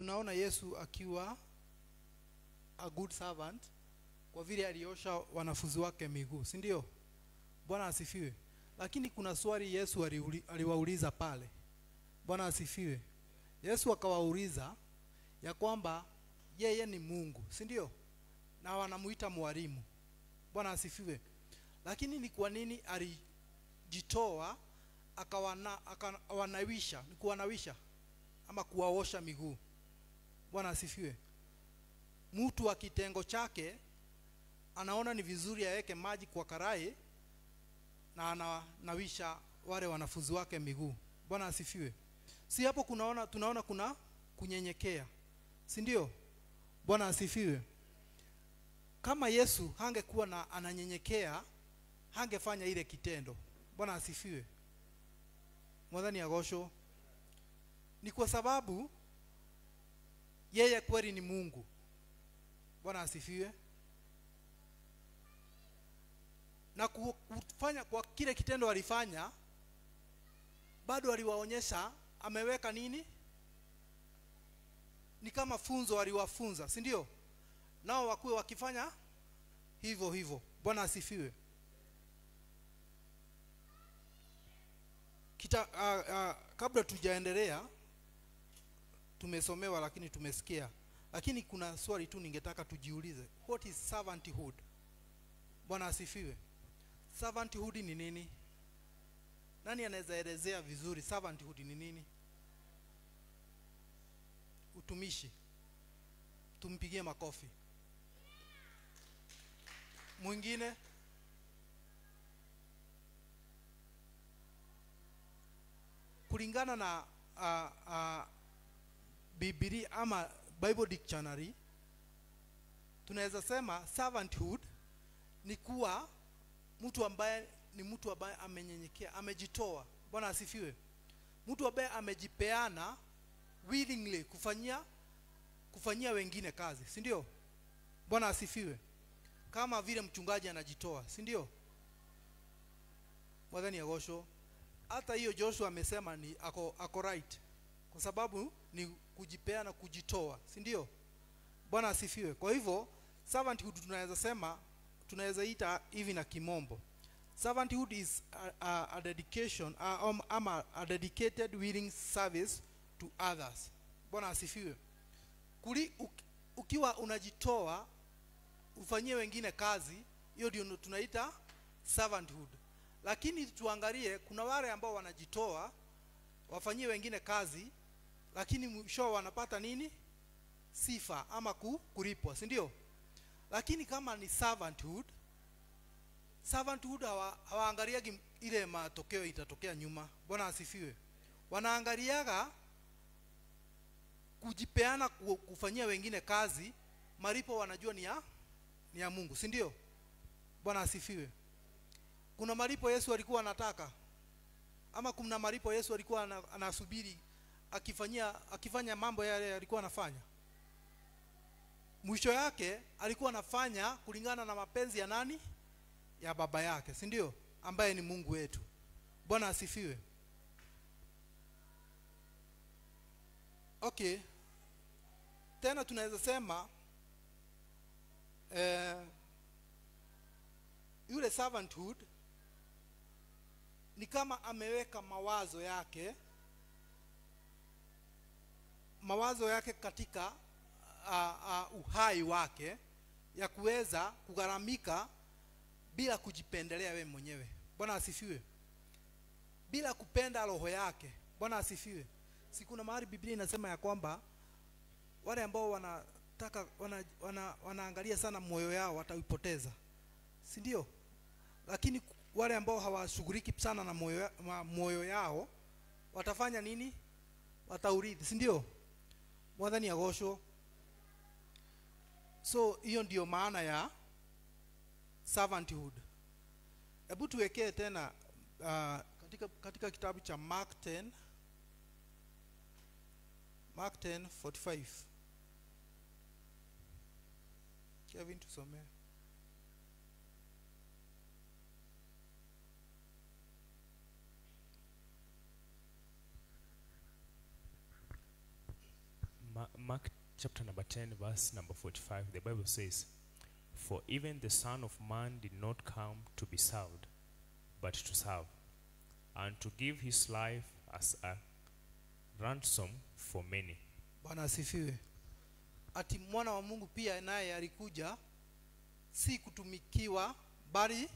Tunaona Yesu akiwa a good servant kwa vile aliosha wanafunzi wake miguu, si ndio? Bwana asifiwe. Lakini kuna swali Yesu aliwauliza pale. Bwana asifiwe. Yesu akawauliza ya kwamba yeye ni Mungu, si ndio? Na wanamuita mwalimu. Bwana asifiwe. Lakini ni kwa nini alijitoa akawanawisha, ni kuwanawisha ama kuwaosha miguu? Bwana asifiwe. Mtu wa kitengo chake anaona ni vizuri aweke maji kwa karai na ananawisha wale wanafunzi wake miguu. Bwana asifiwe. Si hapo tunaona kuna kunyenyekea, si ndio? Bwana asifiwe. Kama Yesu hangekuwa na ananyenyekea, hangefanya ile kitendo. Bwana asifiwe. Mwadhani agosho. Ni kwa sababu yeye kweli ni Mungu. Bwana asifiwe. Na kufanya kwa kile kitendo alifanya, bado aliwaonyesha ameweka nini? Ni kama funzo aliwafunza, si ndio? Nao wakuwe wakifanya hivyo hivyo. Bwana asifiwe. Kabla tujaendelea, tumesomewa lakini tumesikia. Lakini kuna swali tu ningetaka tujiulize. What is servanthood? Bwana asifiwe. Servanthood ni nini? Nani anaweza elezea vizuri servanthood ni nini? Utumishi. Tumpigie makofi. Mwingine? Kulingana na Biblia ama Bible Dictionary, tunaweza sema servanthood ni kuwa mtu ambaye amenyenyekea, amejitoa. Bwana asifiwe. Mtu ambaye amejipeana willingly kufanyia wengine kazi, si ndio? Bwana asifiwe. Kama vile mchungaji anajitoa, si ndio? Mwadhani agosho. Hata hiyo Joshua amesema ni ako right. Kwa sababu ni kujipeana, kujitoa, si ndio? Bwana asifiwe. Kwa hivyo servanthood tunaweza ita hivi na kimombo. Servanthood is a dedication a dedicated willing service to others. Bwana asifiwe. Ukiwa unajitoa ufanyie wengine kazi, hiyo ndio tunaita servanthood. Lakini tuangalie, kuna wale ambao wanajitoa wafanyie wengine kazi, lakini mwisho wanapata nini? Sifa ama kulipwa, si ndio? Lakini kama ni servanthood hawaangaliagi ile matokeo itatokea nyuma. Bwana asifiwe. Wanaangaliaga kujipeana, kufanyia wengine kazi, malipo wanajua ni ya Mungu, si ndio? Bwana asifiwe. Kuna malipo Yesu alikuwa anataka, ama kuna malipo Yesu alikuwa anasubiri akifanya mambo yale alikuwa anafanya? Mwisho yake alikuwa anafanya kulingana na mapenzi ya nani? Ya baba yake, si ndio? Ambaye ni Mungu wetu. Bwana asifiwe. Okay. Tena tunaweza sema yule servanthood ni kama ameweka mawazo yake katika uhai wake ya kuweza kugharamika bila kujipendelea we mwenyewe. Bwana asifiwe. Bila kupenda roho yake. Bwana asifiwe. Si kuna mahali Biblia inasema ya kwamba wale ambao wanaangalia sana moyo yao wataipoteza, si ndio? Lakini wale ambao hawashughuliki sana na moyo yao watafanya nini? Wataurithi, si ndio? Mwadhani agosho. So hiyo ndio maana ya servanthood. Hebu tuwekee tena katika kitabu cha Mark 10:45. Kevin tusomee. Mark chapter number 10 verse number 45, the Bible says, "For even the Son of Man did not come to be served, but to serve, and to give his life as a ransom for many." Bwana asifiwe. Ati mwana wa Mungu pia naye alikuja si kutumikiwa bali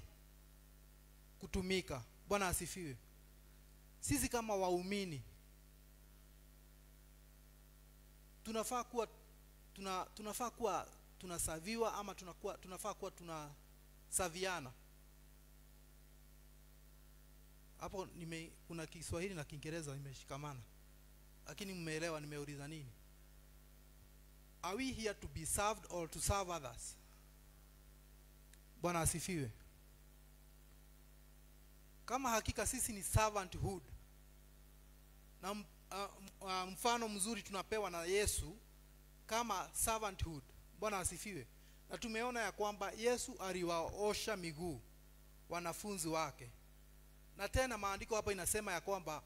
kutumika. Bwana asifiwe. Sisi kama waumini tunafaa kuwa tunasaviwa ama tunafaa kuwa tunasaviana. Hapo kuna Kiswahili na Kiingereza imeshikamana. Lakini mmeelewa nimeuliza nini? Are we here to be served or to serve others? Bwana asifiwe. Kama hakika sisi ni servanthood, na mfano mzuri tunapewa na Yesu kama servanthood. Bwana asifiwe. Na tumeona ya kwamba Yesu aliwaosha miguu wanafunzi wake. Na tena maandiko hapa inasema ya kwamba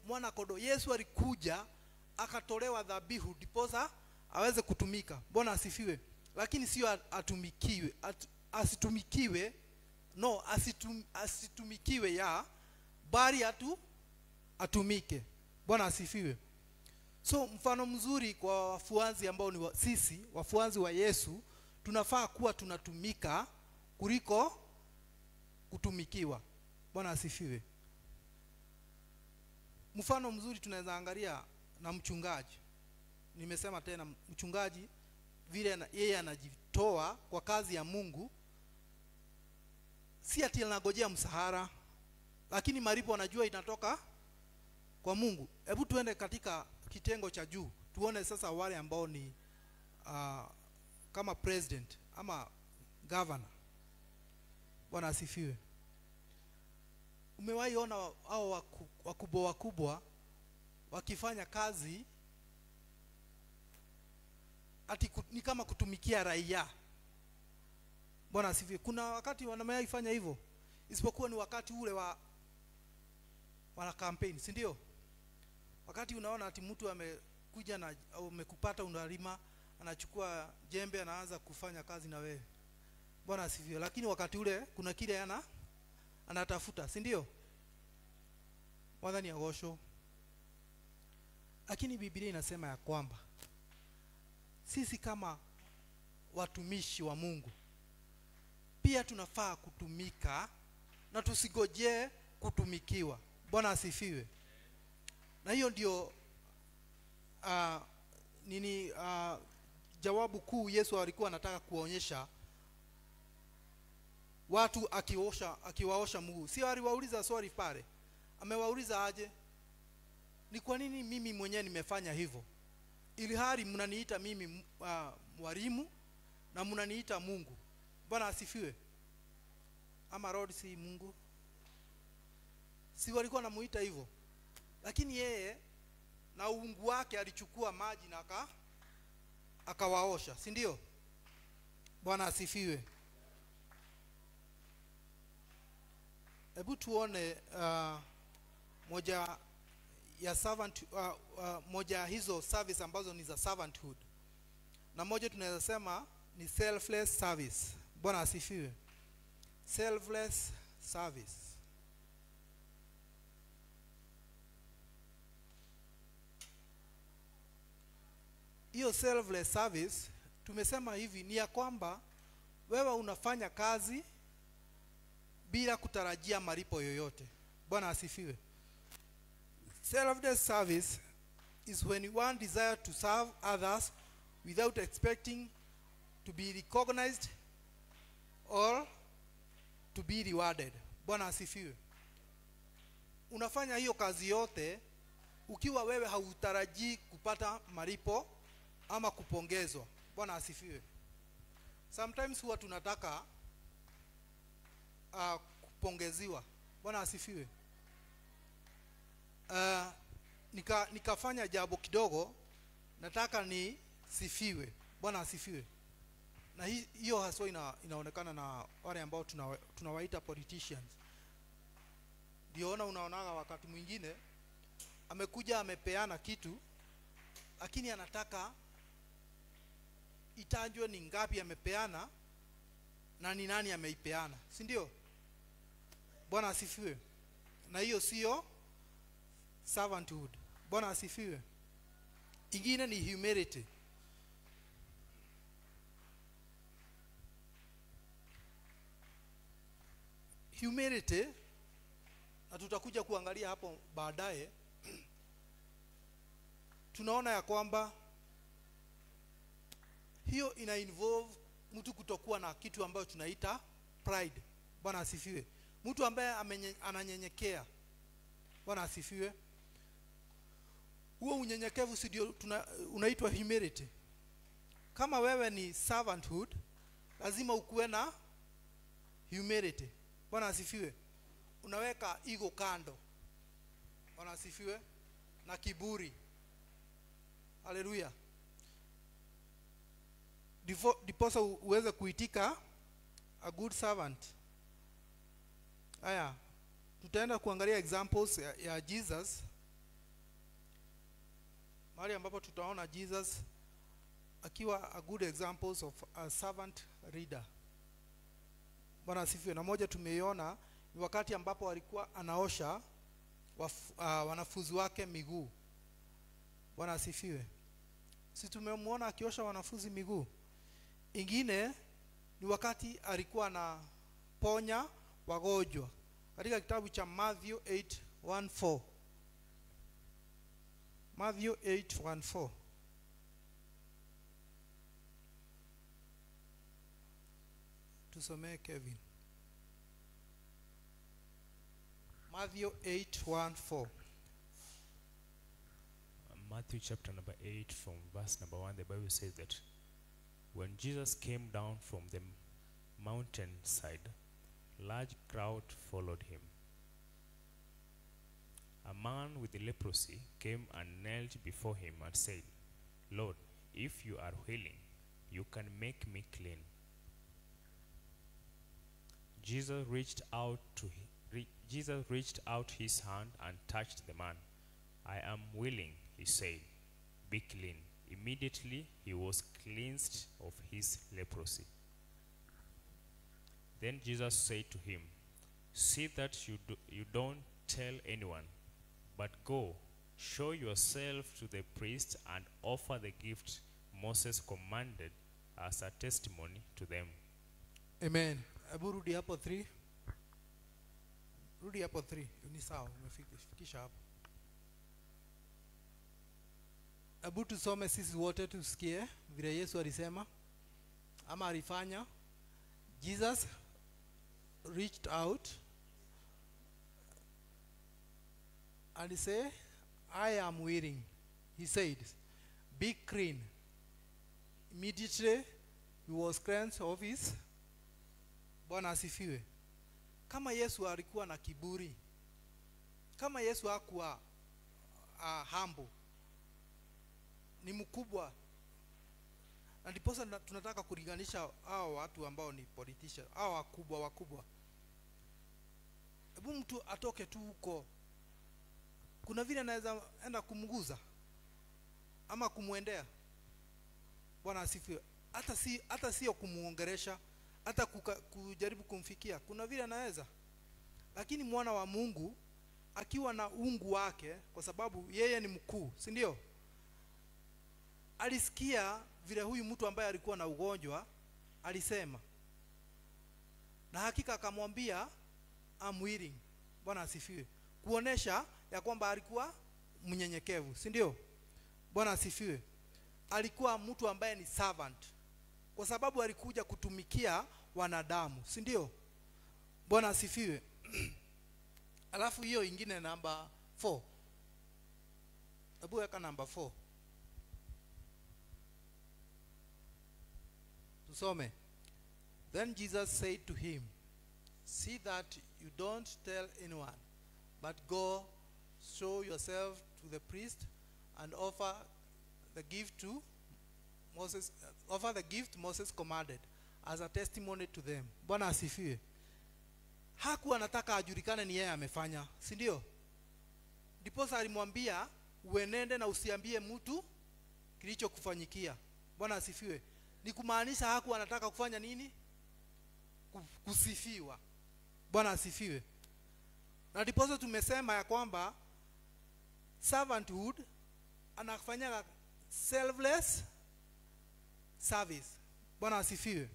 mwana kondoo Yesu alikuja akatolewa dhabihu ndiposa aweze kutumika. Bwana asifiwe. Lakini sio atumikiwe, asitumikiwe, no, asitumikiwe bali atumike. Bwana asifiwe. So mfano mzuri kwa wafuasi ambao ni sisi wafuasi wa Yesu, tunafaa kuwa tunatumika kuliko kutumikiwa. Bwana asifiwe. Mfano mzuri tunaweza angalia na mchungaji. Nimesema tena mchungaji vile yeye anajitoa kwa kazi ya Mungu, si ati anangojea msahara, lakini malipo anajua inatoka kwa Mungu. Hebu tuende katika kitengo cha juu tuone sasa wale ambao ni kama president ama governor. Bwana asifiwe. Umewahi ona hao wakubwa wakifanya kazi ati ni kama kutumikia raia? Bwana asifiwe. Kuna wakati wanamayafanya hivyo, isipokuwa ni wakati ule wana campaign, si ndio? Wakati unaona ati mtu amekuja na umekupata unalima, anachukua jembe anaanza kufanya kazi na wewe. Bwana asifiwe. Lakini wakati ule kuna kile anatafuta, si ndio? Wadhani agosho. Lakini Biblia inasema ya kwamba sisi kama watumishi wa Mungu pia tunafaa kutumika na tusigojee kutumikiwa. Bwana asifiwe. Na hiyo ndio jawabu kuu Yesu alikuwa anataka kuonyesha watu akiwaosha mguu. Si aliwauliza swali pale. Amewauliza aje? Ni kwa nini mimi mwenyewe nimefanya hivyo? Ili hali mnaniita mimi mwalimu na mnaniita Mungu. Bwana asifiwe. Ama Lord si Mungu. Si walikuwa namuita hivyo. Lakini yeye na uungu wake alichukua maji na akawaosha, si ndio? Bwana asifiwe. Hebu tuone moja ya moja hizo service ambazo ni za servanthood. Na moja tunaweza sema ni selfless service. Bwana asifiwe. Selfless service. Hiyo selfless service tumesema hivi ni ya kwamba wewe unafanya kazi bila kutarajia malipo yoyote. Bwana asifiwe. Selfless service is when one desire to serve others without expecting to be recognized or to be rewarded. Bwana asifiwe. Unafanya hiyo kazi yote ukiwa wewe hautarajii kupata malipo ama kupongezwa. Bwana asifiwe. Sometimes huwa tunataka kupongeziwa. Bwana asifiwe. Nikafanya jambo kidogo, nataka ni sifiwe. Bwana asifiwe. Na hiyo haswa inaonekana na wale ambao tunawaita politicians. Ndio unaonaga wakati mwingine amekuja amepeana kitu lakini anataka itajwe ni ngapi amepeana na ni nani ameipeana, si ndio? Bwana asifiwe. Na hiyo sio servanthood. Bwana asifiwe. Ingine ni humility. Humility, na tutakuja kuangalia hapo baadaye. Tunaona ya kwamba hiyo ina involve mtu kutokuwa na kitu ambayo tunaita pride. Bwana asifiwe. Mtu ambaye ananyenyekea. Bwana asifiwe. Huo unyenyekevu si ndio unaitwa humility. Kama wewe ni servanthood, lazima ukuwe na humility. Bwana asifiwe. Unaweka ego kando. Bwana asifiwe. Na kiburi. Haleluya. Diposa uweze kuitika a good servant. Haya, tutaenda kuangalia examples ya Jesus. Mahali ambapo tutaona Jesus akiwa a good examples of a servant leader. Bwana asifiwe. Na moja tumeiona ni wakati ambapo alikuwa anaosha wanafunzi wake miguu. Bwana asifiwe. Si tumemwona akiosha wanafunzi miguu. Ingine ni wakati alikuwa anaponya wagonjwa katika kitabu cha Matthew 8:14. Matthew 8:14. Tusomee Kevin. Matthew 8:14. Matthew chapter number 8 from verse number 1, the Bible says that when Jesus came down from the mountainside, large crowd followed him. A man with leprosy came and knelt before him and said, Lord, if you are willing, you can make me clean. Jesus reached out his hand and touched the man. I am willing, he said, be clean. Immediately he was cleansed of his leprosy. Then Jesus said to him, see that you don't tell anyone, but go, show yourself to the priest and offer the gift Moses commanded as a testimony to them. Amen. Abu rudi hapo 3. Rudi hapo 3. Ni sawa, umefikisha hapo. Abu tusome sisi wote tusikie vile Yesu alisema ama alifanya. Jesus reached out and he said, I am willing. He said, be clean. Immediately he was cleansed of his. Bwana asifiwe. Kama Yesu alikuwa na kiburi, kama Yesu hakuwa humble, ni mkubwa, na ndiposa tunataka kulinganisha hao watu ambao ni politicians, hao wakubwa. Hebu mtu atoke tu huko, kuna vile anaweza enda kumguza ama kumuendea. Bwana asifiwe. Hata sio kumuongeresha, hata kujaribu kumfikia, kuna vile anaweza. Lakini mwana wa Mungu akiwa na uungu wake, kwa sababu yeye ni mkuu, si ndio? Alisikia vile huyu mtu ambaye alikuwa na ugonjwa alisema, na hakika akamwambia I'm willing. Bwana asifiwe. Kuonesha ya kwamba alikuwa mnyenyekevu, si ndio? Bwana asifiwe. Alikuwa mtu ambaye ni servant, kwa sababu alikuja kutumikia wanadamu, si ndio? Bwana asifiwe. Alafu hiyo ingine namba 4. Hebu weka namba 4. Tusome. Then Jesus said to him, see that you don't tell anyone, but go show yourself to the priest and offer the gift Moses commanded as a testimony to them. Bwana asifiwe. Hakuwa anataka ajulikane ni yeye amefanya, si ndio? Ndiposa alimwambia uenende na usiambie mtu kilichokufanyikia. Bwana asifiwe. Ni kumaanisha hakuwa anataka kufanya nini? Kusifiwa. Bwana asifiwe. Na ndipo tumesema ya kwamba servanthood anafanya selfless service. Bwana asifiwe.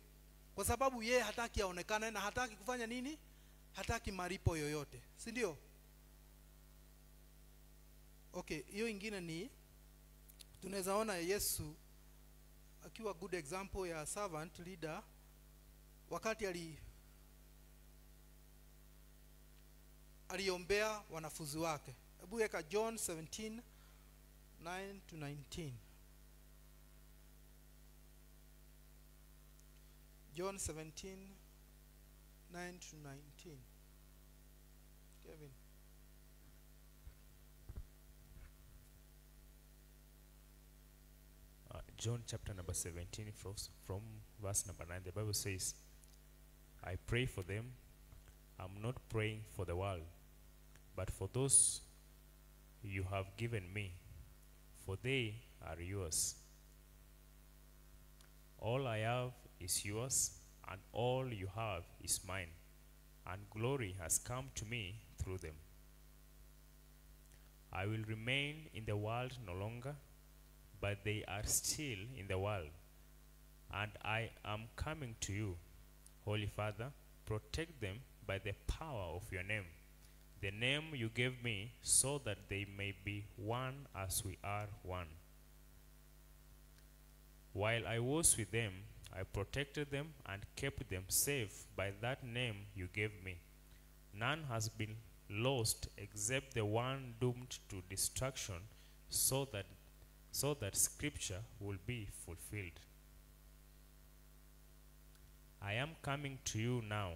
Kwa sababu yeye hataki aonekane na hataki kufanya nini? Hataki malipo yoyote. Si ndio? Okay, hiyo ingine ni tunaweza ona Yesu akiwa good example ya servant leader wakati aliombea wanafunzi wake. Hebu weka John 17:9-19. John 17:9-19. Kevin. John chapter number 17 from verse number 9. The Bible says, I pray for them. I'm not praying for the world, but for those you have given me, for they are yours. All I have is yours, and all you have is mine, and glory has come to me through them. I will remain in the world no longer, but they are still in the world, and I am coming to you. Holy Father, protect them by the power of your name, the name you gave me, so that they may be one as we are one. While I was with them, I protected them and kept them safe by that name you gave me. None has been lost except the one doomed to destruction, so that scripture will be fulfilled. I am coming to you now,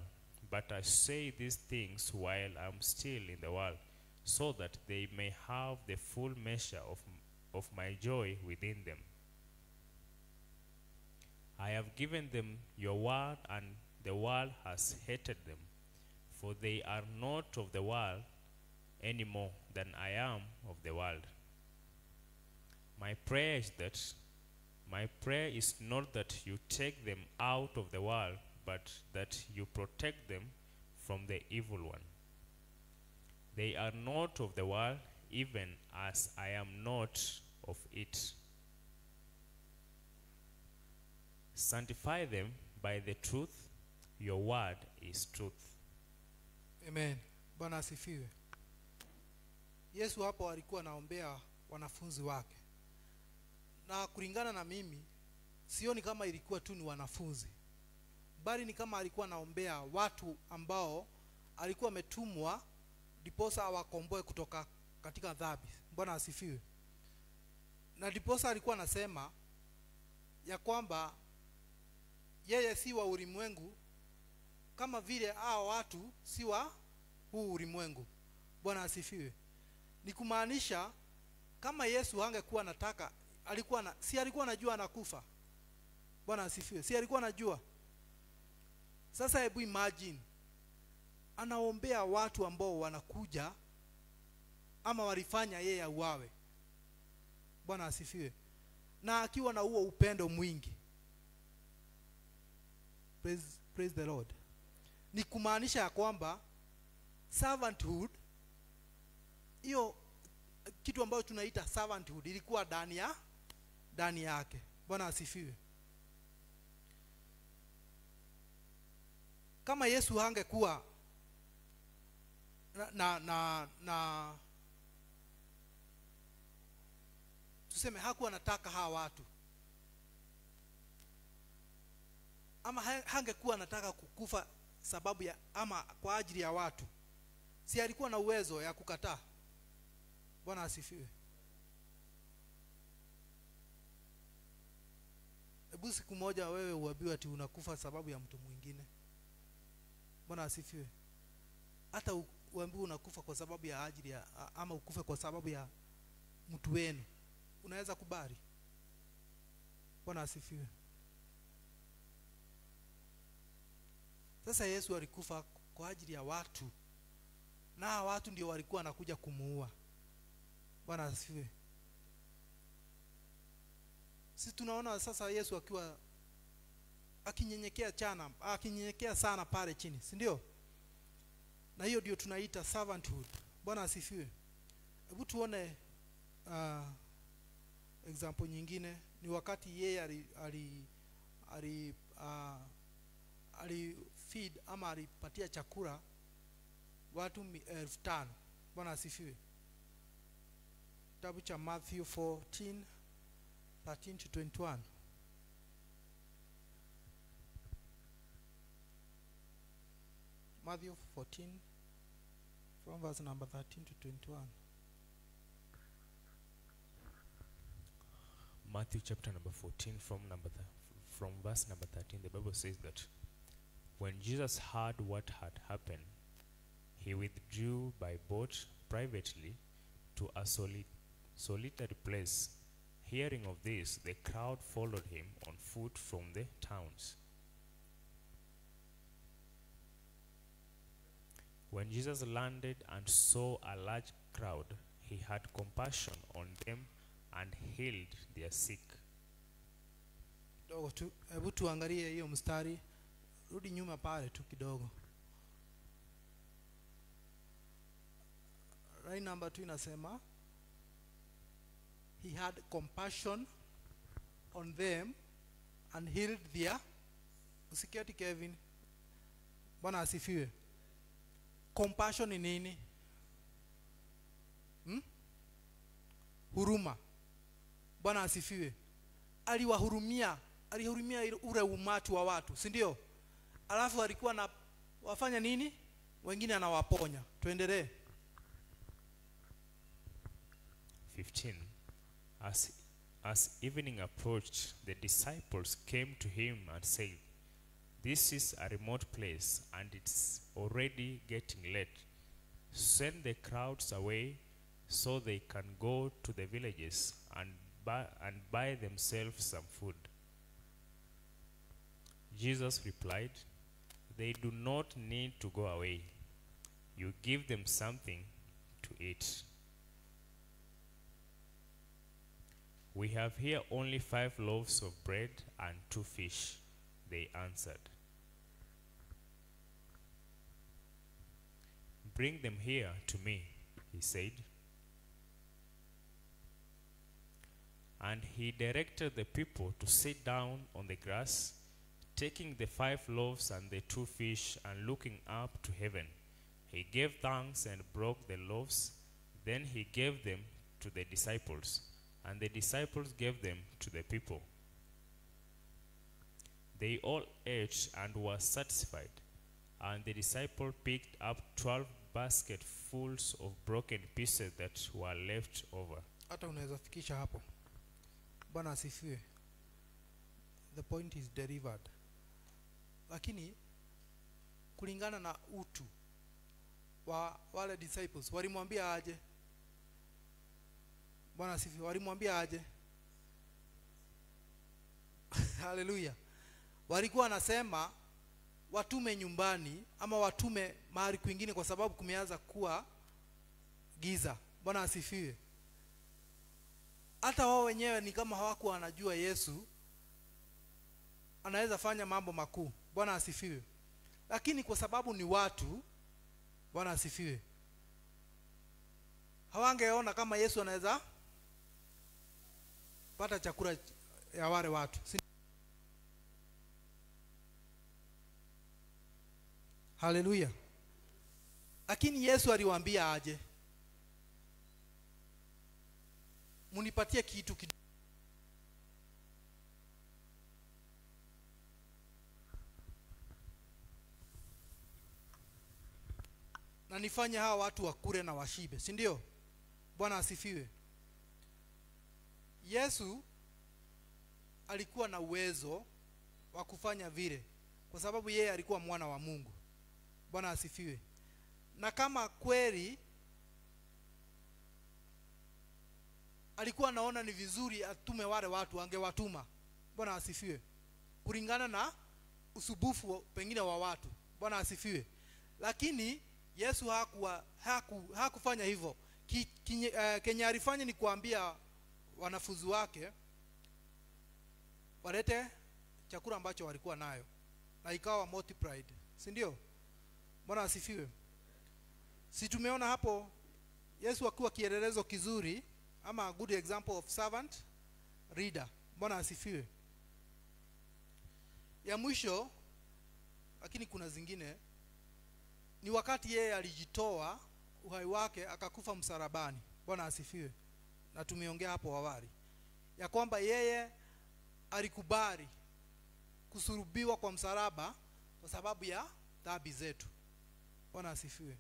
but I say these things while I am still in the world, so that they may have the full measure of my joy within them. I have given them your word, and the world has hated them, for they are not of the world any more than I am of the world. My prayer is not that you take them out of the world, but that you protect them from the evil one. They are not of the world, even as I am not of it. Sanctify them by the truth. Your word is truth. Amen. Bwana asifiwe. Yesu hapo alikuwa anaombea wanafunzi wake. Na kulingana na mimi, sioni kama ilikuwa tu ni wanafunzi, bali ni kama alikuwa anaombea watu ambao alikuwa ametumwa diposa awakomboe kutoka katika dhambi. Bwana asifiwe. Na diposa alikuwa anasema ya kwamba yeye si wa ulimwengu kama vile hao watu si wa huu ulimwengu. Bwana asifiwe. Ni kumaanisha kama Yesu hangekuwa anataka, alikuwa anajua anakufa. Bwana asifiwe. Si alikuwa anajua. Sasa hebu imagine anaombea watu ambao wanakuja ama walifanya yeye auawe. Bwana asifiwe. Na akiwa na huo upendo mwingi. Praise the Lord. Ni kumaanisha ya kwamba servanthood, hiyo kitu ambayo tunaita servanthood, ilikuwa ndani yake. Bwana asifiwe. Kama Yesu hangekuwa na tuseme hakuwa anataka hawa watu, ama hangekuwa anataka kukufa sababu ya ama kwa ajili ya watu, si alikuwa na uwezo ya kukataa? Bwana asifiwe. Hebu siku moja wewe uambiwe ati unakufa sababu ya mtu mwingine. Bwana asifiwe. Hata uambiwe unakufa kwa sababu ya ajili ya ama ukufe kwa sababu ya mtu wenu, unaweza kubali? Bwana asifiwe. Sasa Yesu alikufa kwa ajili ya watu, na watu ndio walikuwa wanakuja kumuua. Bwana asifiwe. Si tunaona sasa Yesu akiwa akinyenyekea sana pale chini, si ndio? Na hiyo ndio tunaita servanthood. Bwana asifiwe. Hebu tuone example nyingine. Ni wakati yeye ali feed ama alipatia chakula watu 5,000. Bwana asifiwe. Kitabu cha Matthew 14:13 to 21. Matthew 14 from verse number 13 to 21. Matthew chapter number 14 from verse number 13, the Bible says that when Jesus heard what had happened, he withdrew by boat privately to a solitary place. Hearing of this, the crowd followed him on foot from the towns. When Jesus landed and saw a large crowd, he had compassion on them and healed their sick. Kidogo tu, hebu tuangalie hiyo mstari. Rudi nyuma pale tu kidogo. Line number 2 inasema he had compassion on them and healed their. Usikiati Kevin. Bwana asifiwe. Compassion ni nini? Huruma. Bwana asifiwe. Alihurumia ule umati wa watu, si ndio? Alafu alikuwa na wafanya nini? Wengine anawaponya. Tuendelee. 15. As evening approached, the disciples came to him and said, "This is a remote place, and it's already getting late. Send the crowds away so they can go to the villages and buy themselves some food." Jesus replied, "They do not need to go away. You give them something to eat." "We have here only 5 loaves of bread and 2 fish," they answered. "Bring them here to me," he said. And he directed the people to sit down on the grass, taking the 5 loaves and the 2 fish, and looking up to heaven, he gave thanks and broke the loaves. Then he gave them to the disciples, and the disciples gave them to the people. They all ate and were satisfied, and the disciple picked up 12 basketfuls of broken pieces that were left over. Hata unaweza fikisha hapo. Bwana asifiwe. The point is delivered. Lakini kulingana na utu wa wale disciples, walimwambia aje? Bwana asifiwe. Walimwambia aje? Hallelujah. Walikuwa wanasema watume nyumbani ama watume mahali kwingine kwa sababu kumeanza kuwa giza. Bwana asifiwe. Hata wao wenyewe ni kama hawakuwa wanajua Yesu anaweza fanya mambo makuu. Bwana asifiwe. Lakini kwa sababu ni watu, Bwana asifiwe, hawangeona kama Yesu anaweza pata chakula ya wale watu. Haleluya. Lakini Yesu aliwaambia aje? Munipatie kitu kidogo. Na nifanye hawa watu wakure na washibe, si ndio? Bwana asifiwe. Yesu alikuwa na uwezo wa kufanya vile kwa sababu yeye alikuwa mwana wa Mungu. Bwana asifiwe. Na kama kweli alikuwa anaona ni vizuri atume wale watu, angewatuma. Bwana asifiwe. Kulingana na usubufu pengine wa watu. Bwana asifiwe. Lakini Yesu hakufanya hivyo. Kenye alifanya ni kuambia wanafunzi wake walete chakula ambacho walikuwa nayo, na ikawa multiplied, si ndio? Bwana asifiwe. Si tumeona hapo Yesu akiwa kielelezo kizuri, ama a good example of servant leader. Bwana asifiwe. Ya mwisho, lakini kuna zingine, ni wakati yeye alijitoa uhai wake akakufa msalabani. Bwana asifiwe. Na tumeongea hapo awali ya kwamba yeye alikubali kusulubiwa kwa msalaba kwa sababu ya dhambi zetu. Bwana asifiwe.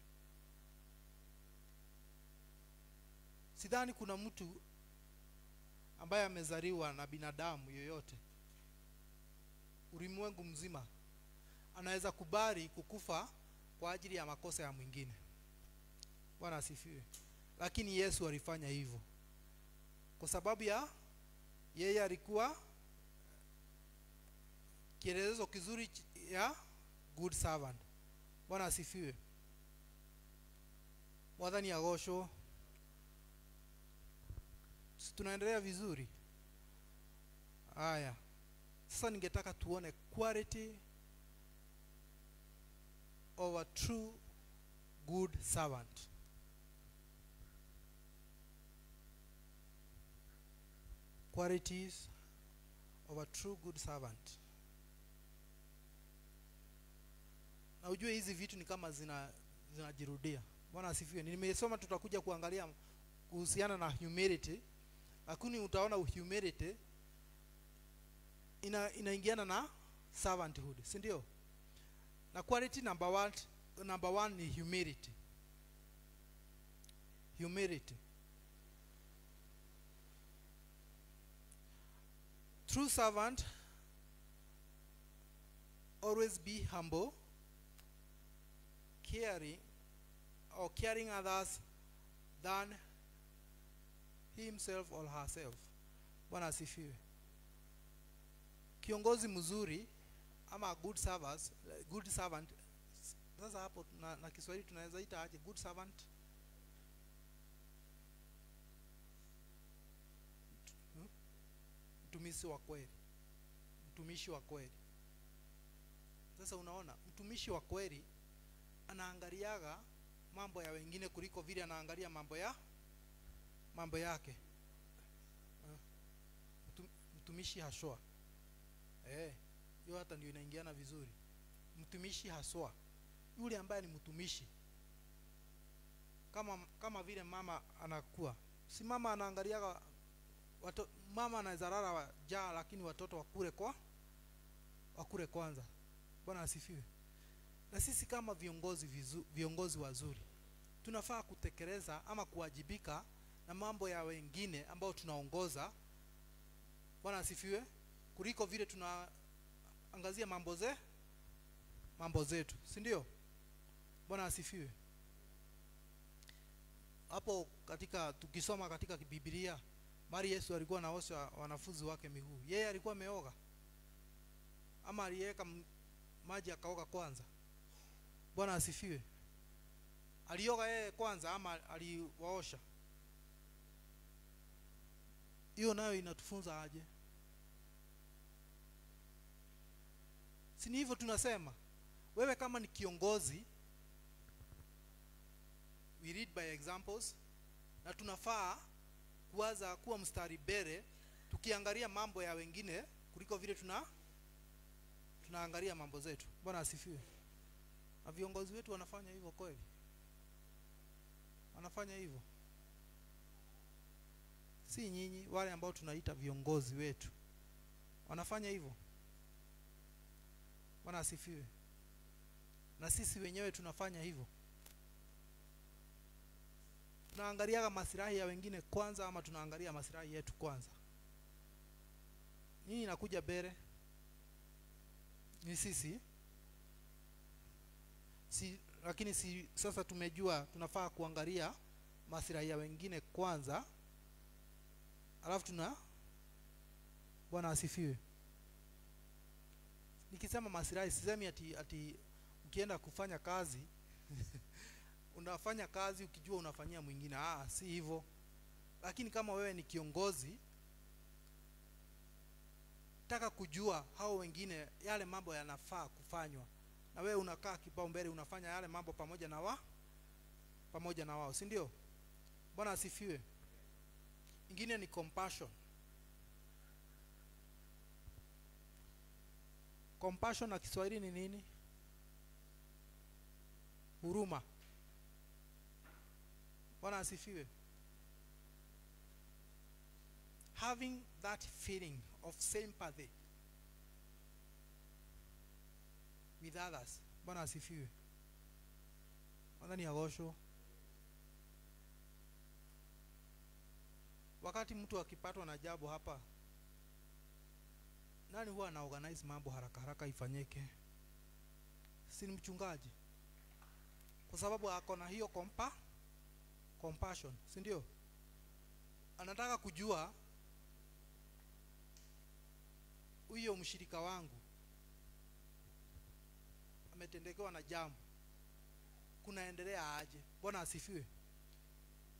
Sidhani kuna mtu ambaye amezaliwa na binadamu yoyote ulimwengu mzima anaweza kubali kukufa kwa ajili ya makosa ya mwingine. Bwana asifiwe. Lakini Yesu alifanya hivyo kwa sababu ya yeye alikuwa kielelezo kizuri ya good servant. Bwana asifiwe. Mwadhani ya gosho. Tunaendelea vizuri. Haya. Sasa ningetaka tuone quality of a true good servant. Qualities of a true good servant. Na ujue hizi vitu ni kama zinajirudia. Bwana asifiwe. Nimesoma tutakuja kuangalia kuhusiana na humility, lakini utaona humility inaingiana na servanthood, si ndio? Na quality number one ni humility. Humility. True servant always be humble, caring others than himself or herself. Bwana asifiwe. Kiongozi mzuri ama good servant. Sasa hapo na Kiswahili tunaweza ita aje good servant? Mtumishi wa kweli. Mtumishi wa kweli. Sasa unaona, mtumishi wa kweli anaangaliaga mambo ya wengine kuliko vile anaangalia mambo yake. Mtumishi haswa. Hiyo hata ndio inaingiana vizuri. Mtumishi haswa. Yule ambaye ni mtumishi. Kama vile mama anakuwa. Si mama anaangaliaga mama anaweza lala njaa lakini watoto wakule kwanza. Bwana asifiwe. Na sisi kama viongozi wazuri tunafaa kutekeleza ama kuwajibika na mambo ya wengine ambao tunaongoza. Bwana asifiwe. Kuliko vile tunaangazia mambo zetu, si ndio? Bwana asifiwe. Hapo tukisoma katika Biblia, mara Yesu alikuwa anaosha wanafunzi wake miguu. Yeye alikuwa ameoga ama aliweka maji akaoga kwanza? Bwana asifiwe. Alioga yeye kwanza ama aliwaosha? Hiyo nayo inatufunza aje? Si ni hivyo tunasema? Wewe kama ni kiongozi, we read by examples, na tunafaa kuwa mstari mbele tukiangalia mambo ya wengine kuliko vile tunaangalia mambo zetu. Bwana asifiwe. Na viongozi wetu wanafanya hivyo kweli? Wanafanya hivyo? Si nyinyi wale ambao tunaita viongozi wetu wanafanya hivyo? Bwana asifiwe. Na sisi wenyewe tunafanya hivyo? Tunaangalia maslahi ya wengine kwanza ama tunaangalia maslahi yetu kwanza? Nini inakuja mbele? Ni sisi. Lakini sasa tumejua tunafaa kuangalia maslahi ya wengine kwanza, alafu Bwana asifiwe. Nikisema maslahi sisemi ati ukienda kufanya kazi unafanya kazi ukijua unafanyia mwingine. Si hivyo. Lakini kama wewe ni kiongozi, taka kujua hao wengine yale mambo yanafaa kufanywa, na wewe unakaa kipaumbele, unafanya yale mambo pamoja na wao, si ndio? Bwana asifiwe. Ingine ni compassion. Compassion na Kiswahili ni nini? Huruma. Bwana asifiwe. Having that feeling of sympathy with others. Bwana asifiwe. Nadhani agosho. Wakati mtu akipatwa na jambo hapa, nani huwa ana organize mambo haraka haraka ifanyike? Si ni mchungaji? Kwa sababu ako na hiyo compassion, si ndio? Anataka kujua huyo mshirika wangu ametendekewa na jambo, kunaendelea aje? Bwana asifiwe.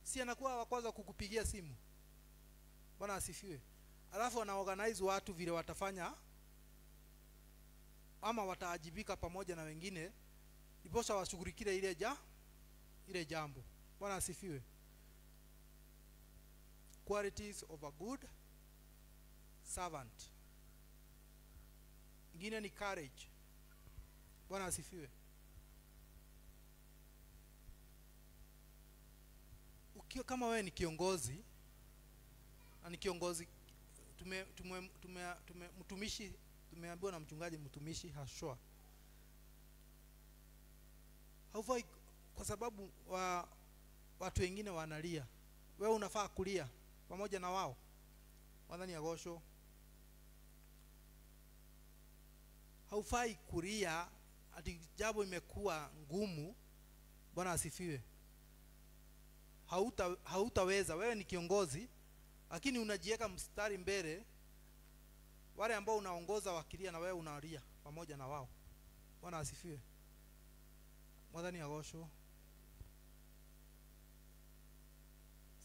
Si anakuwa wa kwanza kukupigia simu? Bwana asifiwe. Alafu ana organize watu vile watafanya ama wataajibika pamoja na wengine, iposha washughulikie ile jambo. Bwana asifiwe. Qualities of a good servant. Ingine ni courage. Bwana asifiwe. Ukiwa kama wewe ni kiongozi, na ni kiongozi mtumishi, tumeambiwa na mchungaji mtumishi haswa, haufai kwa sababu watu wengine wanalia, wewe unafaa kulia pamoja na wao. Wadhani agosho. Haufai kulia ati jambo imekuwa ngumu. Bwana asifiwe. Hautaweza. Wewe ni kiongozi, lakini unajiweka mstari mbele, wale ambao unaongoza wakilia na wewe unalia pamoja na wao. Bwana asifiwe. Mwadhani agosho.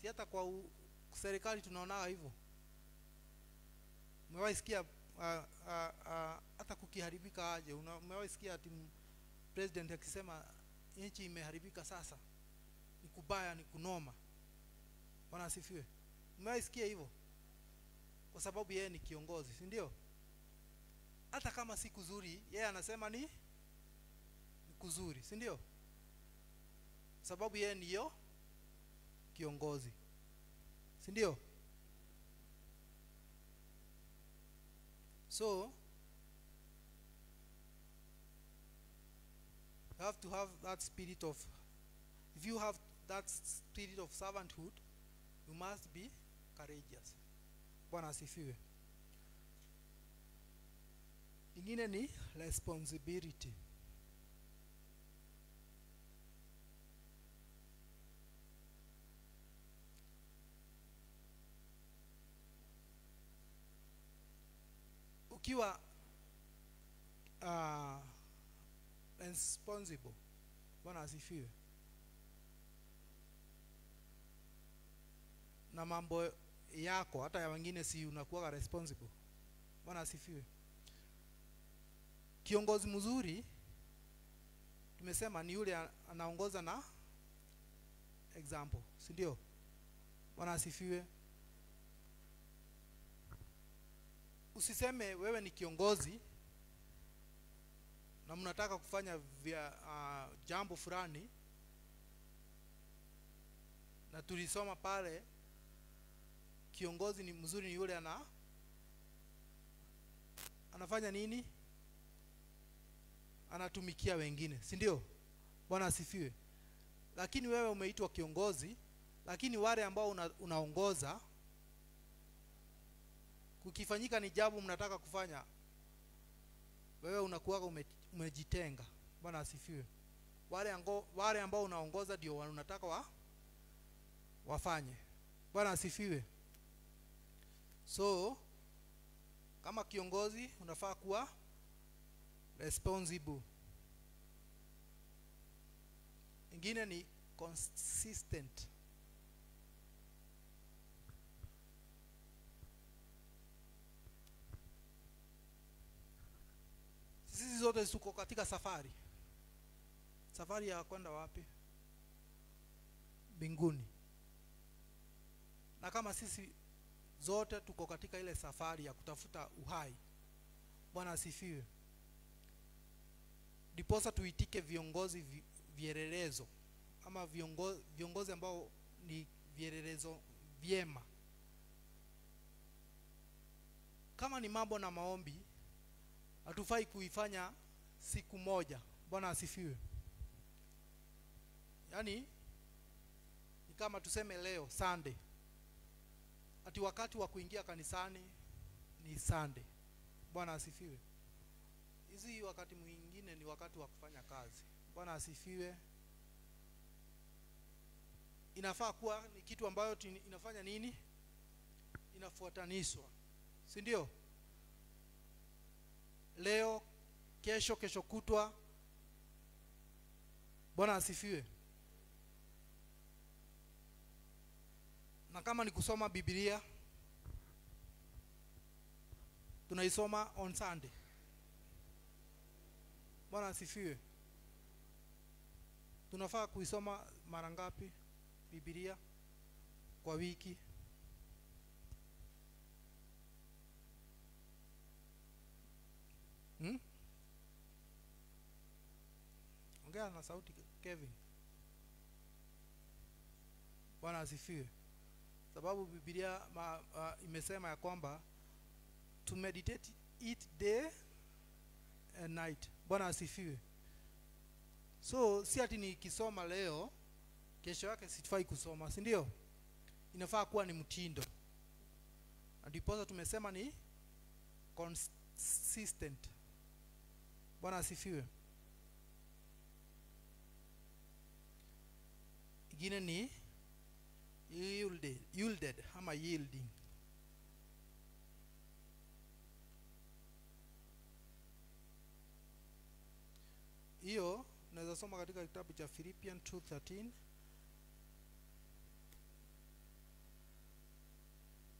Si hata kwa serikali tunaona hivyo. Umewahi sikia hata kukiharibika aje, umewahi sikia ati president akisema nchi imeharibika sasa, ni kubaya, ni kunoma? Bwana asifiwe. Umewahi sikia hivyo? Kwa sababu yeye ni kiongozi, si ndio? Hata kama si kuzuri, yeye anasema ni kuzuri, si ndio? Sababu yeye ndiyo kiongozi, si ndio? So you have to have that spirit of, if you have that spirit of servanthood, you must be courageous. Bwana asifiwe. Ingine ni responsibility. Ukiwa responsible, Bwana asifiwe, na mambo yako hata ya wengine, si unakuwa responsible? Bwana asifiwe. Kiongozi mzuri tumesema ni yule anaongoza na example, si ndio? Bwana asifiwe. Usiseme wewe ni kiongozi na mnataka kufanya jambo fulani, na tulisoma pale kiongozi ni mzuri ni yule anafanya nini? Anatumikia wengine, si ndio? Bwana asifiwe. Lakini wewe umeitwa kiongozi, lakini wale ambao unaongoza, kukifanyika ni jambo mnataka kufanya, wewe unakuwa umejitenga. Bwana asifiwe. Wale ambao unaongoza ndio unataka wafanye. Bwana asifiwe. So kama kiongozi unafaa kuwa responsible. Ingine ni consistent. zote tuko katika safari. Safari ya kwenda wapi? Mbinguni. Na kama sisi zote tuko katika ile safari ya kutafuta uhai, Bwana asifiwe, diposa tuitike viongozi vielelezo, ama viongozi ambao ni vielelezo vyema. Kama ni mambo na maombi, hatufai kuifanya siku moja. Bwana asifiwe. Yaani ni kama tuseme leo Sunday, ati wakati wa kuingia kanisani ni Sunday. Bwana asifiwe. Hizi wakati mwingine ni wakati wa kufanya kazi. Bwana asifiwe. Inafaa kuwa ni kitu ambayo inafanya nini? Inafuatanishwa, si ndio? Leo, kesho, kesho kutwa. Bwana asifiwe. Na kama ni kusoma Biblia, tunaisoma on Sunday. Bwana asifiwe. Tunafaa kuisoma mara ngapi Biblia kwa wiki? Ongea na sauti Kevin. Bwana asifiwe. Sababu Biblia imesema ya kwamba to meditate it day and night. Bwana asifiwe. So si ati nikisoma leo kesho yake sifai kusoma, si ndio? Inafaa kuwa ni mtindo. Ndipo tumesema ni consistent. Bwana asifiwe. Ingine ni yielded ama yielding. Hiyo naweza soma katika kitabu cha Philippians 2:13.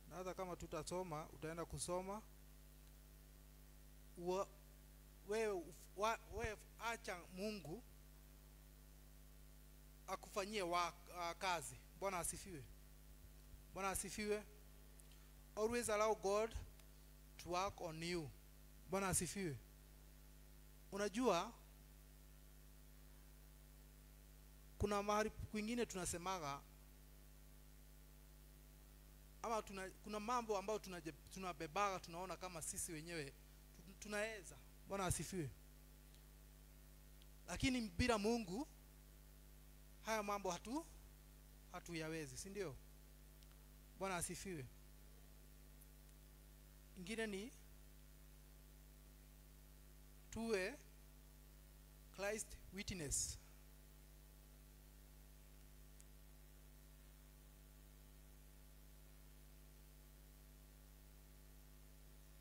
Na hata kama tutasoma, utaenda kusoma, wewe acha Mungu akufanyie kazi. Bwana asifiwe. Bwana asifiwe. Always allow God to work on you. Bwana asifiwe. Unajua kuna mahali kwingine tunasemaga ama kuna mambo ambayo tunabebaga, tunaona kama sisi wenyewe tunaweza. Bwana asifiwe. Lakini bila Mungu haya mambo hatuyawezi, si ndio? Bwana asifiwe. Ingine ni tuwe Christ witness.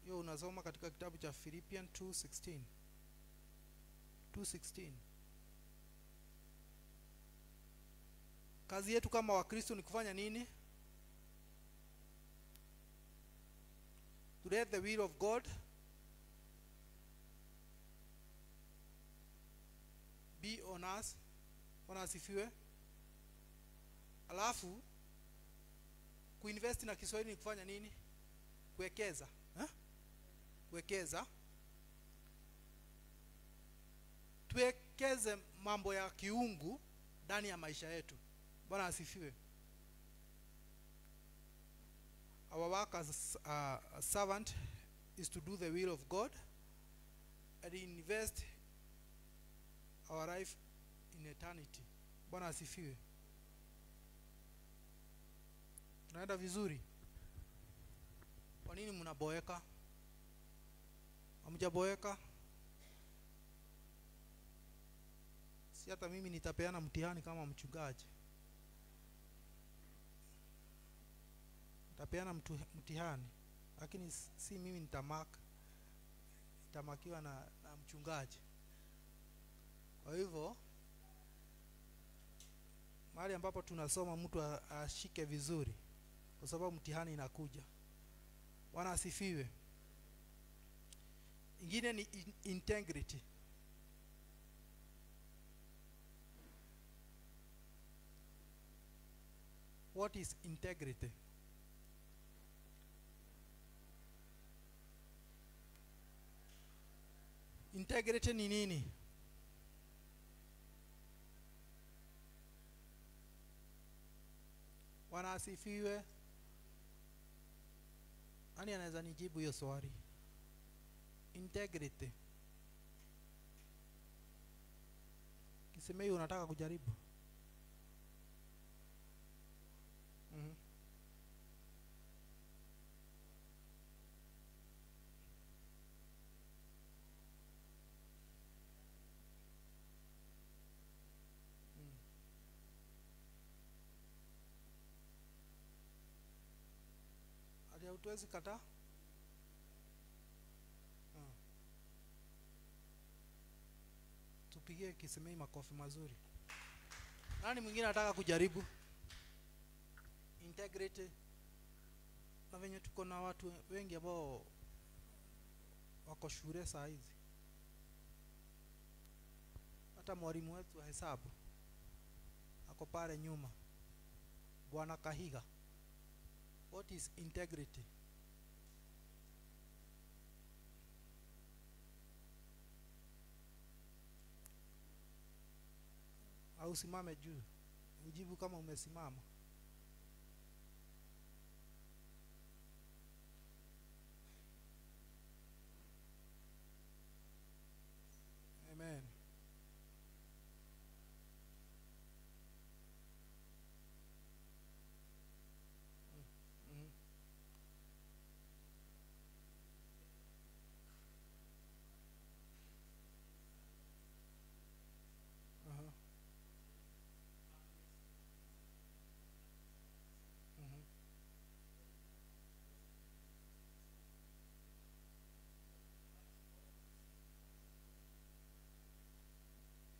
Hiyo unasoma katika kitabu cha Philippians 2:16. Kazi yetu kama Wakristo ni kufanya nini? To let the will of God be on us. Bwana asifiwe. Alafu kuinvest na Kiswahili ni kufanya nini? Kuwekeza. Kuwekeza. Tuwekeze mambo ya kiungu ndani ya maisha yetu. Bwana asifiwe. Our work as a servant is to do the will of God and invest our life in eternity. Bwana asifiwe. Tunaenda vizuri? Kwa nini mnaboeka? Hamjaboeka? Si hata mimi nitapeana mtihani kama mchungaji. Nitapeana mtihani, lakini si mimi nitamakiwa na mchungaji. Kwa hivyo mahali ambapo tunasoma mtu ashike vizuri, kwa sababu mtihani inakuja. Bwana asifiwe. Ingine ni integrity. What is integrity? Integrity ni nini? Bwana asifiwe. Nani anaweza nijibu hiyo swali? Integrity. Kisemei unataka kujaribu? Hatuwezi kataa. Tupigie Kisemei makofi mazuri. Nani mwingine anataka kujaribu? Integrity. Na venye tuko na watu wengi ambao wako shule saa hizi. Hata mwalimu wetu wa hesabu ako pale nyuma, Bwana Kahiga. What is integrity? Au simame juu ujibu kama umesimama. Amen.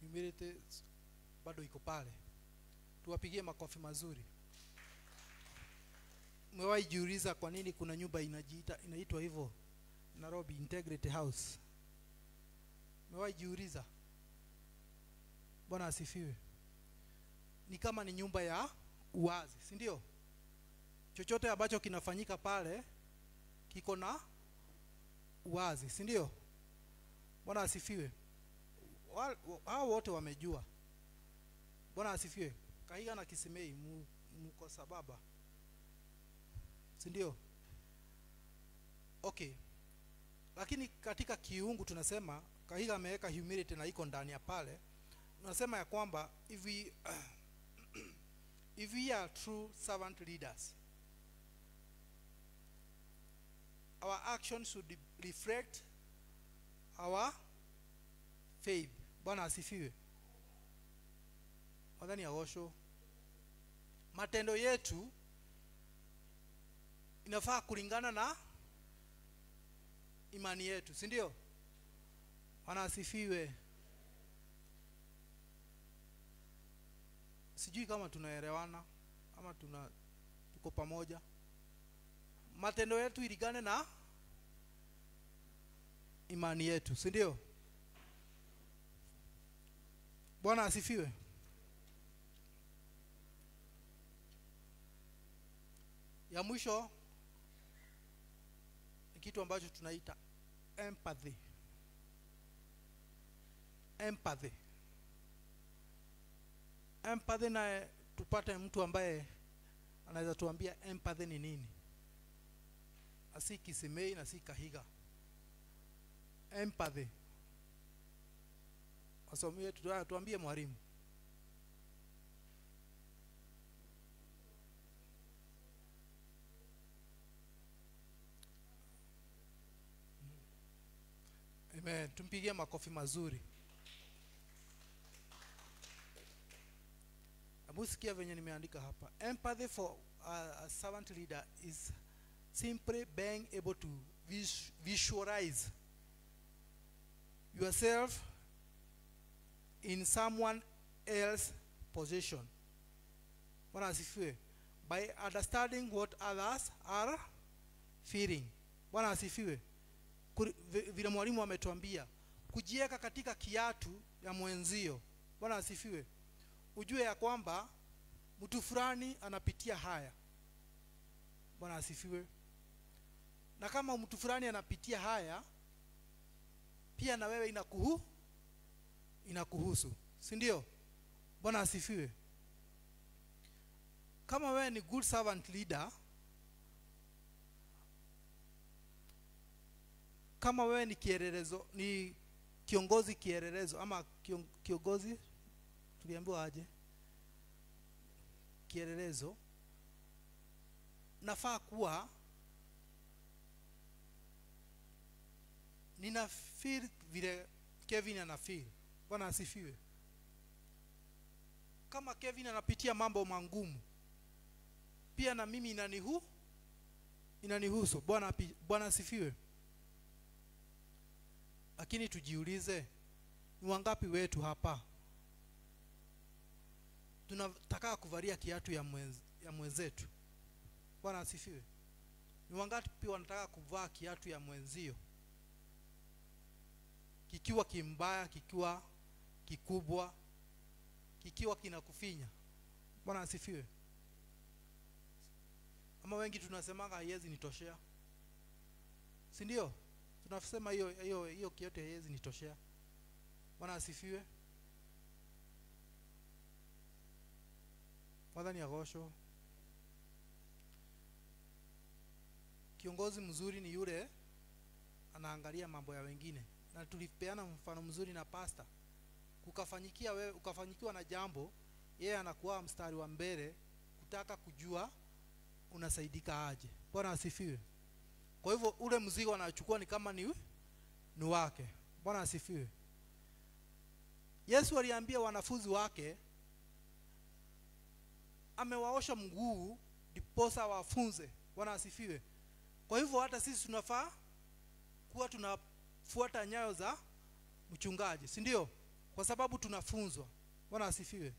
Humility bado iko pale. Tuwapigie makofi mazuri. Mmewahi jiuliza kwa nini kuna nyumba inaitwa hivyo Nairobi Integrity House? Mmewahi jiuliza? Bwana asifiwe. Ni kama ni nyumba ya uwazi, si ndio? Chochote ambacho kinafanyika pale kiko na uwazi, si ndio? Bwana asifiwe. Hao wote wamejua. Bwana asifiwe. Kahiga na Kisemei mko sababa, si ndio? Okay. Lakini katika kiungu tunasema Kahiga ameweka humility na iko ndani ya pale. Tunasema ya kwamba if we are true servant leaders, our actions should reflect our faith. Bwana asifiwe. Wadhani ya osho. Matendo yetu inafaa kulingana na imani yetu, si ndio? Bwana asifiwe. Sijui kama tunaelewana ama tuko pamoja. Matendo yetu ilingane na imani yetu, si ndio? Bwana asifiwe. Ya mwisho ni kitu ambacho tunaita empathy. Empathy. Empathy, na tupate mtu ambaye anaweza tuambia empathy ni nini. Asi Kisemei na si Kahiga. Empathy. Asomie tuambie mwalimu. Amen. Tumpigie makofi mazuri. Abusikia venye nimeandika hapa. Empathy for a servant leader is simply being able to visualize yourself in someone else's position. Bwana asifiwe. By understanding what others are feeling. Bwana asifiwe. Vile mwalimu ametuambia kujiweka katika kiatu ya mwenzio. Bwana asifiwe. Ujue ya kwamba mtu fulani anapitia haya. Bwana asifiwe. Na kama mtu fulani anapitia haya, pia na wewe inakuhusu, si ndio? Bwana asifiwe. Kama wewe ni good servant leader, kama wewe ni kielelezo, ni kiongozi kielelezo, ama kiongozi tuliambiwa aje, kielelezo, nafaa kuwa nina feel vile Kevin ana feel. Bwana asifiwe. Kama Kevin anapitia mambo mangumu, pia na mimi inanihusu. Bwana asifiwe. Lakini tujiulize, ni wangapi wetu hapa tunataka kuvalia kiatu ya mwenzetu? Bwana asifiwe. Ni wangapi wanataka kuvaa kiatu ya mwenzio, kikiwa kimbaya, kikiwa kikubwa, kikiwa kinakufinya? Bwana asifiwe. Ama wengi tunasemanga haiwezi nitoshea, si ndio? Tunasema hiyo kiatu haiwezi nitoshea. Bwana asifiwe. Mwadhani ya gosho. Kiongozi mzuri ni yule anaangalia mambo ya wengine. Na tulipeana mfano mzuri na pastor. Ukafanyikiwa na jambo, yeye anakuwa mstari wa mbele kutaka kujua unasaidika aje. Bwana asifiwe. Kwa hivyo ule mzigo anachukua ni kama ni wake. Bwana asifiwe. Yesu aliambia wanafunzi wake, amewaosha mguu ndiposa wafunze. Bwana asifiwe. Kwa hivyo hata sisi tunafaa kuwa tunafuata nyayo za mchungaji, si ndio? Kwa sababu tunafunzwa. Bwana asifiwe.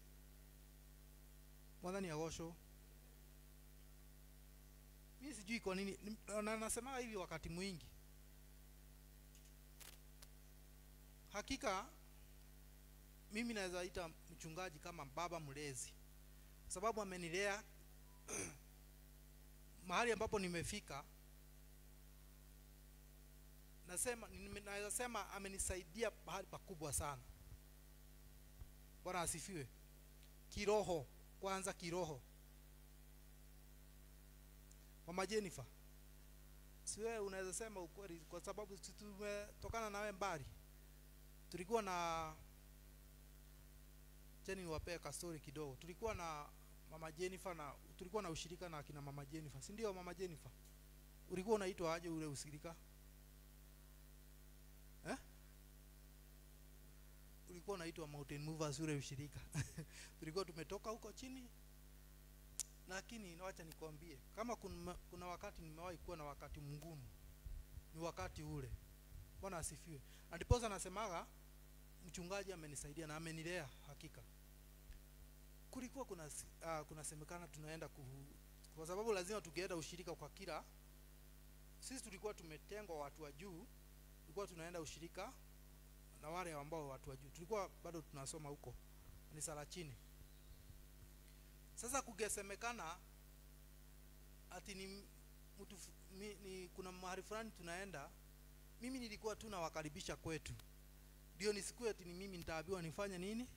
Mwadhani ya gosho. Mimi sijui kwa nini nasema hivi wakati mwingi. Hakika mimi naweza ita mchungaji kama baba mlezi, sababu amenilea mahali ambapo nimefika. Naweza sema amenisaidia mahali pakubwa sana. Bwana asifiwe. Kiroho, kwanza kiroho. Mama Jennifer, siwe unaweza sema ukweli, kwa sababu tumetokana nawe mbali. Tulikuwa na niwapee ka story kidogo. Tulikuwa na Mama Jennifer na tulikuwa na ushirika na akina Mama Jennifer, si ndio? Mama Jennifer, ulikuwa unaitwa aje ule ushirika? Ulikuwa unaitwa Mountain Movers ule ushirika. Tulikuwa tumetoka huko chini. Lakini acha nikwambie, kama kuna wakati nimewahi kuwa na wakati mgumu, ni wakati ule. Bwana asifiwe. Ndiposa nasemaga mchungaji amenisaidia na amenilea hakika. Kulikuwa kuna semekana tunaenda kwa sababu lazima tugeenda ushirika kwa kila. Sisi tulikuwa tumetengwa watu wa juu, tulikuwa tunaenda ushirika na wale ambao watu wa juu. Tulikuwa bado tunasoma huko kanisa la chini. Sasa kugesemekana ati kuna mahali fulani tunaenda, mimi nilikuwa tu nawakaribisha kwetu. Ndio nisikue ati ni mimi nitaambiwa nifanye nini?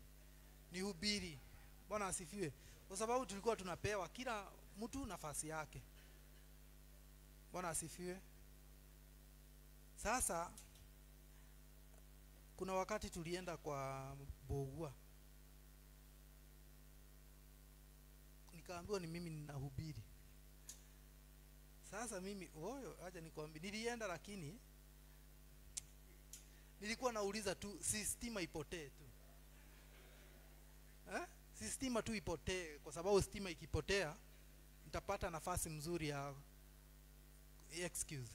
Nihubiri. Bwana asifiwe. Kwa sababu tulikuwa tunapewa kila mtu nafasi yake. Bwana asifiwe. Sasa kuna wakati tulienda kwa Bogua, nikaambiwa ni mimi ninahubiri. Sasa mimi acha nikwambie, nilienda, lakini nilikuwa nauliza tu si stima ipotee tu. Si stima tu ipotee, kwa sababu stima ikipotea nitapata nafasi mzuri ya excuse.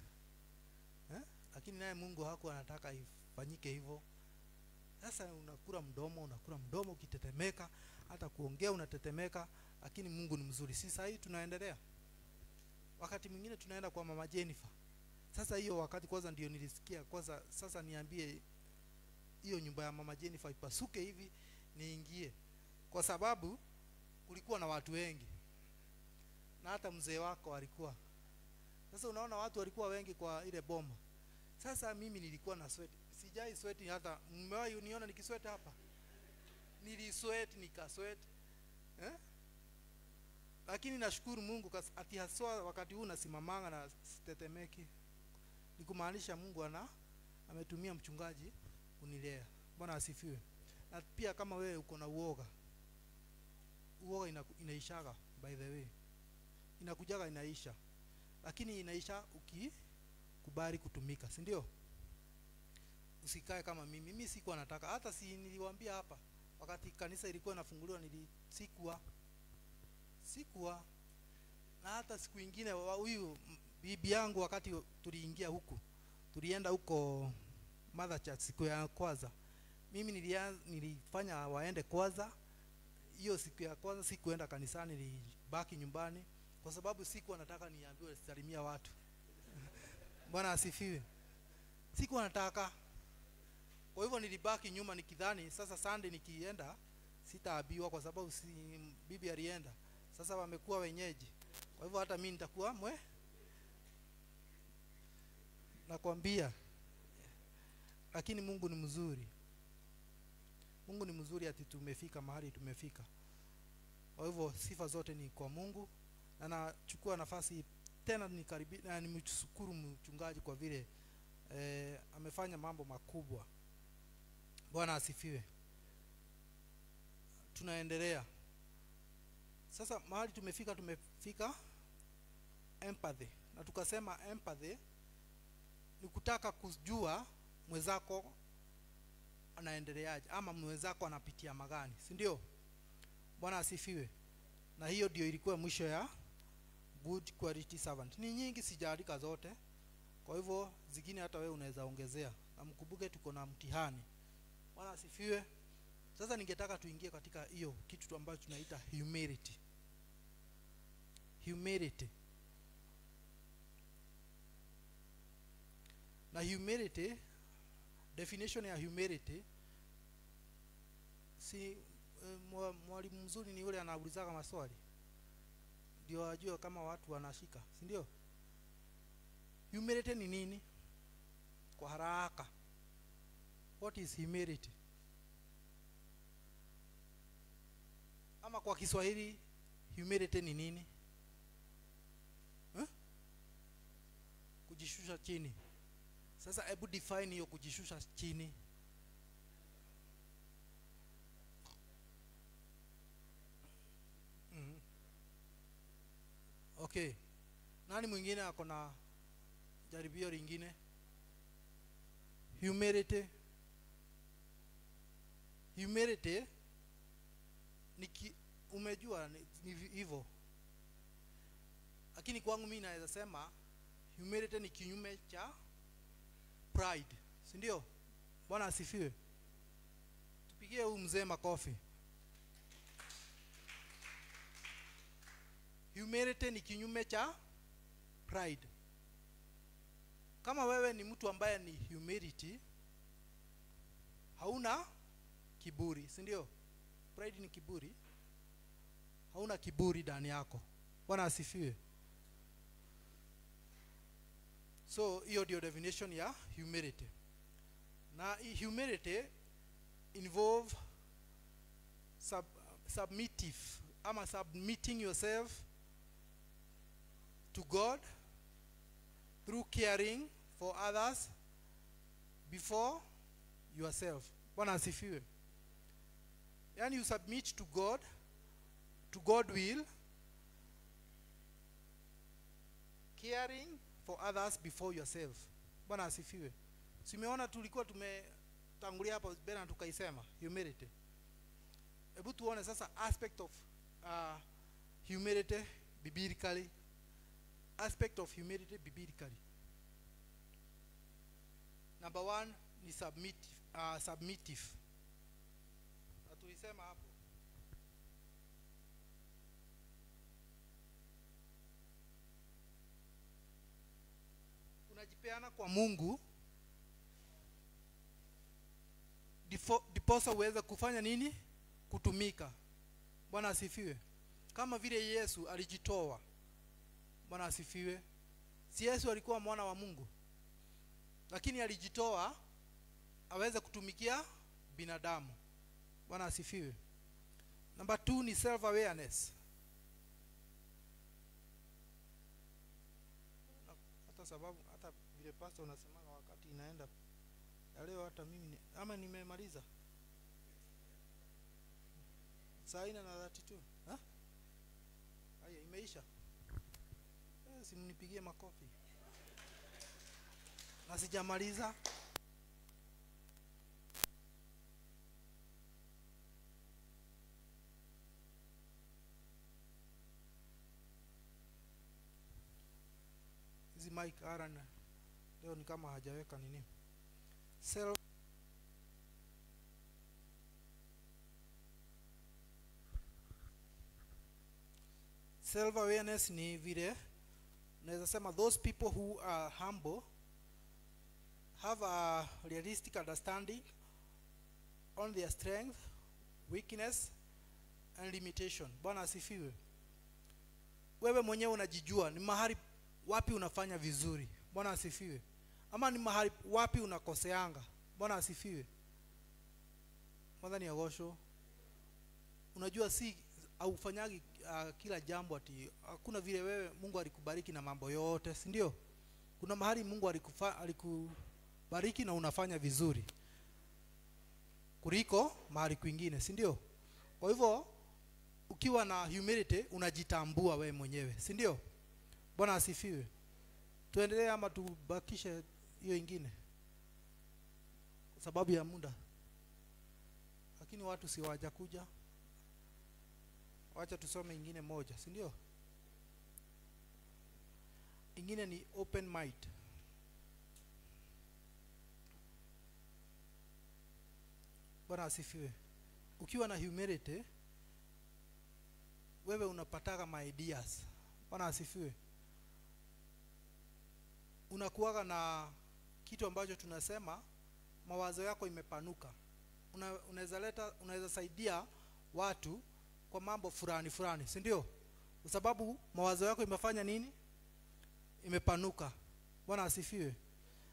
Lakini naye Mungu hakuwa anataka ifanyike hivyo. Sasa unakula mdomo ukitetemeka, hata kuongea unatetemeka, lakini Mungu ni mzuri. Sasa hii tunaendelea. Wakati mwingine tunaenda kwa Mama Jennifer. Sasa hiyo wakati kwanza ndio nilisikia kwanza, sasa niambie hiyo nyumba ya Mama Jennifer ipasuke hivi niingie. Kwa sababu kulikuwa na watu wengi, na hata mzee wako alikuwa. Sasa unaona watu walikuwa wengi kwa ile boma. Sasa mimi nilikuwa na sweat, sijai sweat hata mmewahi uniona nikisweat hapa? Nilisweat, nikasweat lakini nashukuru Mungu ati haswa wakati huu nasimamanga na sitetemeki. Nikumaanisha Mungu ametumia mchungaji kunilea. Bwana asifiwe. Na pia kama wewe uko na uoga inaishaga, by the way. Inakujaga inaisha. Lakini inaisha ukikubali kutumika, si ndio? Usikae kama mimi sikuwa nataka. Hata si niliwaambia hapa wakati kanisa ilikuwa inafunguliwa sikuwa. Na hata siku nyingine huyu bibi yangu wakati tuliingia huku, tulienda huko Mother Church siku ya kwanza. Mimi nilifanya waende kwanza. Hiyo siku ya kwanza sikuenda kanisani, nilibaki nyumbani kwa sababu sikuwa nataka niambiwe salimia watu. Bwana asifiwe. Sikuwa nataka. Kwa hivyo nilibaki nyuma nikidhani sasa Sunday nikienda sitaabiwa kwa sababu bibi alienda. Sasa wamekuwa wenyeji. Kwa hivyo hata mimi nitakuwa nakwambia. Lakini Mungu ni mzuri. Mungu ni mzuri ati tumefika mahali tumefika. Kwa hivyo sifa zote ni kwa Mungu, na nachukua nafasi tena na nimshukuru mchungaji kwa vile amefanya mambo makubwa. Bwana asifiwe. Tunaendelea. Sasa mahali tumefika empathy. Na tukasema empathy ni kutaka kujua mwenzako anaendeleaje ama mwenzako anapitia magani, si ndio? Bwana asifiwe. Na hiyo ndio ilikuwa mwisho ya good quality servant. Ni nyingi, sijaandika zote. Kwa hivyo zingine hata wewe unaweza ongezea. Na mkumbuke tuko na mtihani. Bwana asifiwe. Sasa ningetaka tuingie katika hiyo kitu ambacho tunaita humility. Humility. Na humility, definition ya humility, si mwalimu mzuri ni yule anaulizaga maswali ndio ajue kama watu wanashika, si ndio? Humility ni nini? Kwa haraka. What is humility? Ama kwa Kiswahili humility ni nini? Kujishusha chini. Sasa hebu define hiyo kujishusha chini. Okay. Nani mwingine ako na jaribio lingine? Humility. Humility umejua ni hivyo. Lakini kwangu mimi naweza sema humility ni kinyume cha pride, si ndio? Bwana asifiwe. Tupigie huyu mzee makofi. Humility ni kinyume cha pride. Kama wewe ni mtu ambaye ni humility, hauna kiburi, si ndio? Pride ni kiburi. Hauna kiburi ndani yako. Bwana asifiwe. So hiyo ndio definition ya humility. Na humility involve submitting yourself to God through caring for others before yourself. Bwana asifiwe. Yani you submit to God will, caring for others before yourself. Bwana asifiwe. Simeona tulikuwa tumetangulia hapo bena tukaisema humility. Hebu tuone sasa aspect of humility biblically. Aspect of humility biblically. Number 1 ni submissive. Na tulisema hapo unajipeana kwa Mungu ndiposa uweze kufanya nini? Kutumika. Bwana asifiwe. kama vile Yesu alijitoa. Bwana asifiwe. Si Yesu alikuwa mwana wa Mungu, lakini alijitoa aweze kutumikia binadamu. Bwana asifiwe. Number 2 ni self awareness. Hata sababu hata vile pastor unasema wakati inaenda ya leo, hata mimi ama nimemaliza saa 4:32. Haya imeisha. Simnipigie makofi. Na sijamaliza. Hizi mic Aaron leo ni kama hajaweka nini. Self awareness ni vile unaweza sema those people who are humble have a realistic understanding on their strength, weakness and limitation. Bwana asifiwe. Wewe mwenyewe unajijua ni mahali wapi unafanya vizuri. Bwana asifiwe. Ama ni mahali wapi unakoseanga. Bwana asifiwe. Mwadhani ya gosho. Unajua si aufanyagi kila jambo ati hakuna vile wewe Mungu alikubariki na mambo yote, si ndio? Kuna mahali Mungu alikubariki na unafanya vizuri kuliko mahali kwingine, si ndio? Kwa hivyo ukiwa na humility unajitambua wewe mwenyewe, si ndio? Bwana asifiwe. Tuendelee ama tubakishe hiyo ingine kwa sababu ya muda? Lakini watu si waja kuja. Wacha tusome ingine moja, si ndio? Ingine ni open mind. Bwana asifiwe. Ukiwa na humility wewe unapataga my ideas. Bwana asifiwe. Unakuwaga na kitu ambacho tunasema mawazo yako imepanuka. Unaweza saidia watu kwa mambo fulani, si ndio? Kwa sababu mawazo yako imefanya nini? Imepanuka. Bwana asifiwe.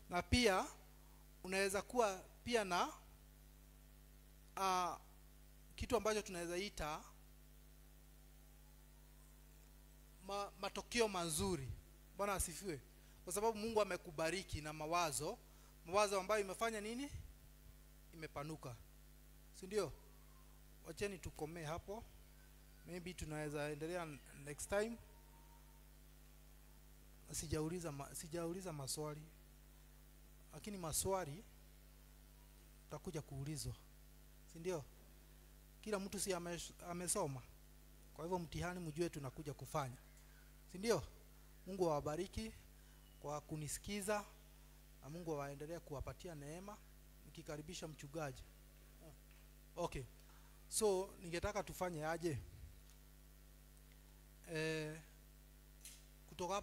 Na pia unaweza kuwa pia na kitu ambacho tunaweza ita matokeo mazuri. Bwana asifiwe. Kwa sababu Mungu amekubariki na mawazo ambayo imefanya nini? Imepanuka. Si ndio? Wacheni tukomee hapo. Maybe tunaweza endelea next time. Sijauliza maswali. Lakini maswali utakuja kuulizwa. Si ndio? Kila mtu si amesoma. Kwa hivyo mtihani mjue tunakuja kufanya. Si ndio? Mungu awabariki kwa kunisikiza na Mungu awaendelee kuwapatia neema. Nikikaribisha mchungaji. Okay. So ningetaka tufanye aje? Kutoka